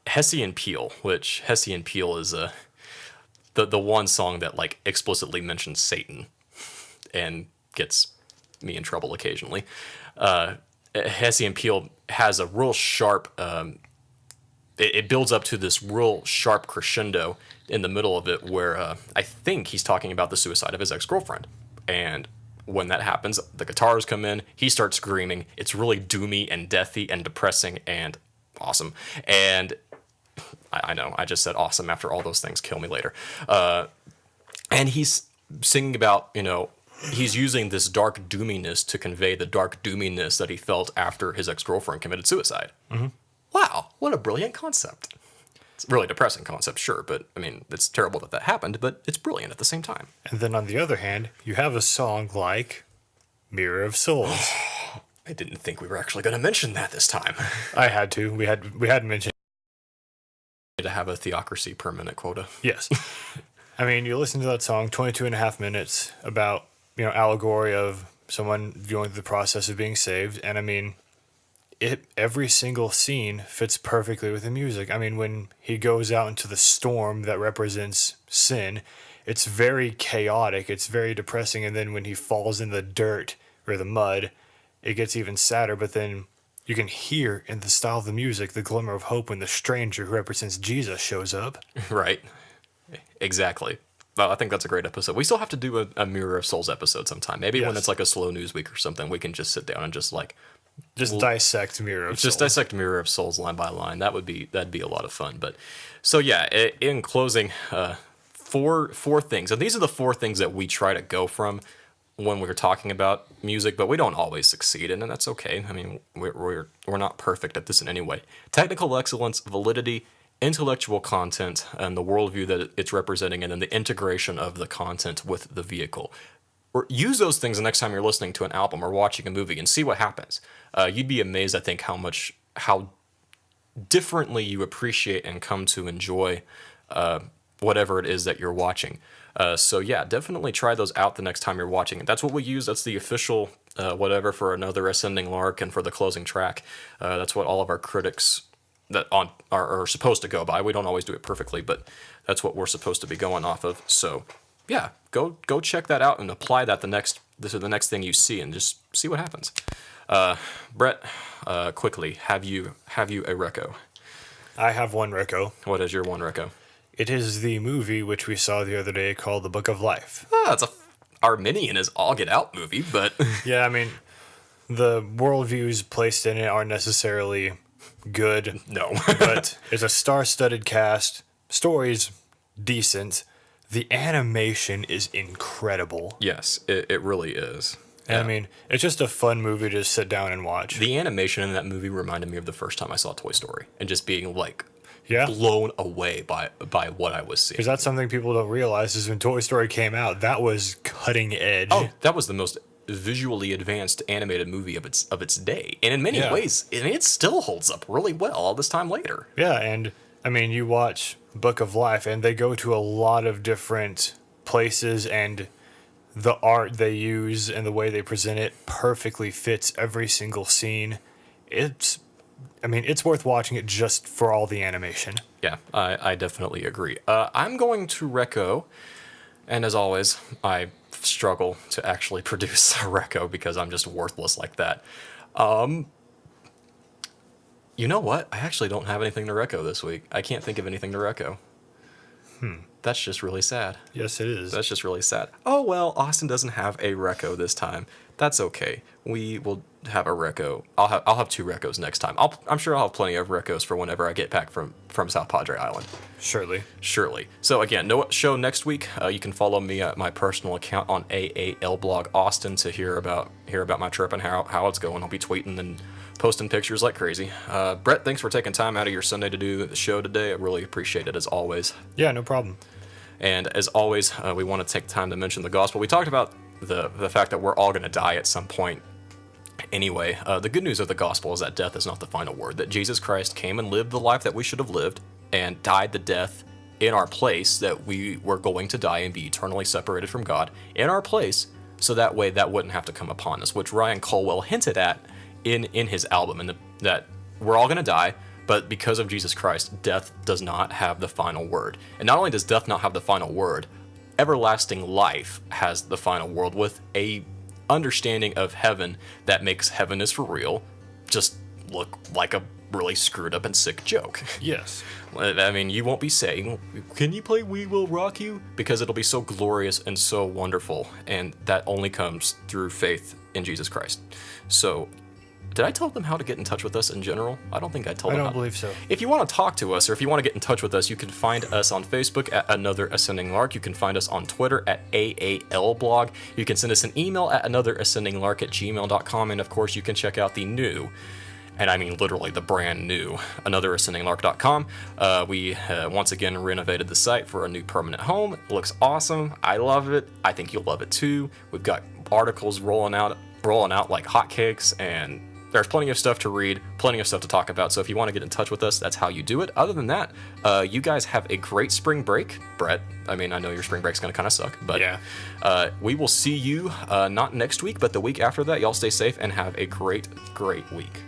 Hessian Peel, which Hessian Peel is the one song that, like, explicitly mentions Satan and gets me in trouble occasionally. Hessian Peel has a real sharp, it builds up to this real sharp crescendo in the middle of it where I think he's talking about the suicide of his ex-girlfriend. And when that happens, the guitars come in, he starts screaming. It's really doomy and deathy and depressing and awesome. And I know, I just said awesome after all those things kill me later. And he's singing about, he's using this dark doominess to convey the dark doominess that he felt after his ex-girlfriend committed suicide. Mm-hmm. Wow, what a brilliant concept. It's a really depressing concept, sure, but, I mean, it's terrible that happened, but it's brilliant at the same time. And then on the other hand, you have a song like Mirror of Souls. I didn't think we were actually going to mention that this time. I had to. We had mentioned to have a theocracy per minute quota. Yes. I mean, you listen to that song, 22 and a half minutes, about, allegory of someone going through the process of being saved, and I mean, every single scene fits perfectly with the music. I mean, when he goes out into the storm that represents sin, it's very chaotic, it's very depressing, and then when he falls in the dirt or the mud, it gets even sadder, but then you can hear in the style of the music the glimmer of hope when the stranger who represents Jesus shows up. Right. Exactly. Well, I think that's a great episode. We still have to do a Mirror of Souls episode sometime. Maybe when Yes. it's like a slow news week or something, we can just sit down and just like Just dissect Mirror of Souls. dissect Mirror of Souls line by line. That'd be a lot of fun. But so yeah, in closing, four things, and these are the four things that we try to go from when we're talking about music, but we don't always succeed, and that's okay. I mean, we're not perfect at this in any way. Technical excellence, validity, intellectual content, and the worldview that it's representing, and then the integration of the content with the vehicle. Or use those things the next time you're listening to an album or watching a movie and see what happens. You'd be amazed, I think, how differently you appreciate and come to enjoy whatever it is that you're watching. So yeah, definitely try those out the next time you're watching it. That's what we use. That's the official whatever for Another Ascending Lark and for the closing track. That's what all of our critics are supposed to go by. We don't always do it perfectly, but that's what we're supposed to be going off of. So yeah, go check that out and apply that the next thing you see, and just see what happens. Brett, quickly, have you a reco? I have one reco. What is your one reco? It is the movie which we saw the other day called The Book of Life. It's a Arminian is all get out movie, but Yeah, I mean, the worldviews placed in it aren't necessarily good, no. but it's a star-studded cast. Story's decent. The animation is incredible. Yes, it really is. And I mean, it's just a fun movie to sit down and watch. The animation in that movie reminded me of the first time I saw Toy Story, and just being like Yeah. blown away by what I was seeing. Because that's something people don't realize is when Toy Story came out, that was cutting edge. Oh, that was the most visually advanced animated movie of its day, and in many ways, it still holds up really well all this time later. Yeah, and I mean, you watch Book of Life, and they go to a lot of different places, and the art they use and the way they present it perfectly fits every single scene. It's worth watching it just for all the animation. Yeah, I definitely agree. I'm going to reco, and as always, I struggle to actually produce a reco because I'm just worthless like that. You know what? I actually don't have anything to reco this week. I can't think of anything to reco. That's just really sad. Yes, it is. That's just really sad. Oh, well, Austin doesn't have a reco this time. That's okay. We will have a reco. I'll have two recos next time. I'm sure I'll have plenty of recos for whenever I get back from South Padre Island. Surely. So again, no show next week. You can follow me at my personal account on AAL blog Austin to hear about my trip and how it's going. I'll be tweeting and posting pictures like crazy. Brett, thanks for taking time out of your Sunday to do the show today. I really appreciate it as always. Yeah, no problem. And as always, we want to take time to mention the gospel. We talked about the fact that we're all going to die at some point. Anyway, the good news of the gospel is that death is not the final word, that Jesus Christ came and lived the life that we should have lived and died the death in our place, that we were going to die and be eternally separated from God in our place, so that way that wouldn't have to come upon us, which Ryan Culwell hinted at in his album, and that we're all going to die, but because of Jesus Christ, death does not have the final word. And not only does death not have the final word, everlasting life has the final word, with a understanding of heaven that makes heaven is for real just look like a really screwed up and sick joke. Yes. I mean, you won't be saying, "Can you play We Will Rock You?" Because it'll be so glorious and so wonderful, and that only comes through faith in Jesus Christ. So, did I tell them how to get in touch with us in general? I don't think I told them. I don't believe so. If you want to talk to us, or if you want to get in touch with us, you can find us on Facebook at Another Ascending Lark. You can find us on Twitter at AAL blog. You can send us an email at anotheraascendinglark@gmail.com. And of course, you can check out the new, and I mean literally the brand new, anotheraascendinglark.com. We once again renovated the site for a new permanent home. It looks awesome. I love it. I think you'll love it too. We've got articles rolling out like hotcakes, and there's plenty of stuff to read, plenty of stuff to talk about. So if you want to get in touch with us, that's how you do it. Other than that, you guys have a great spring break. Brett, I mean, I know your spring break's going to kind of suck, but Yeah. We will see you not next week, but the week after that. Y'all stay safe and have a great, great week.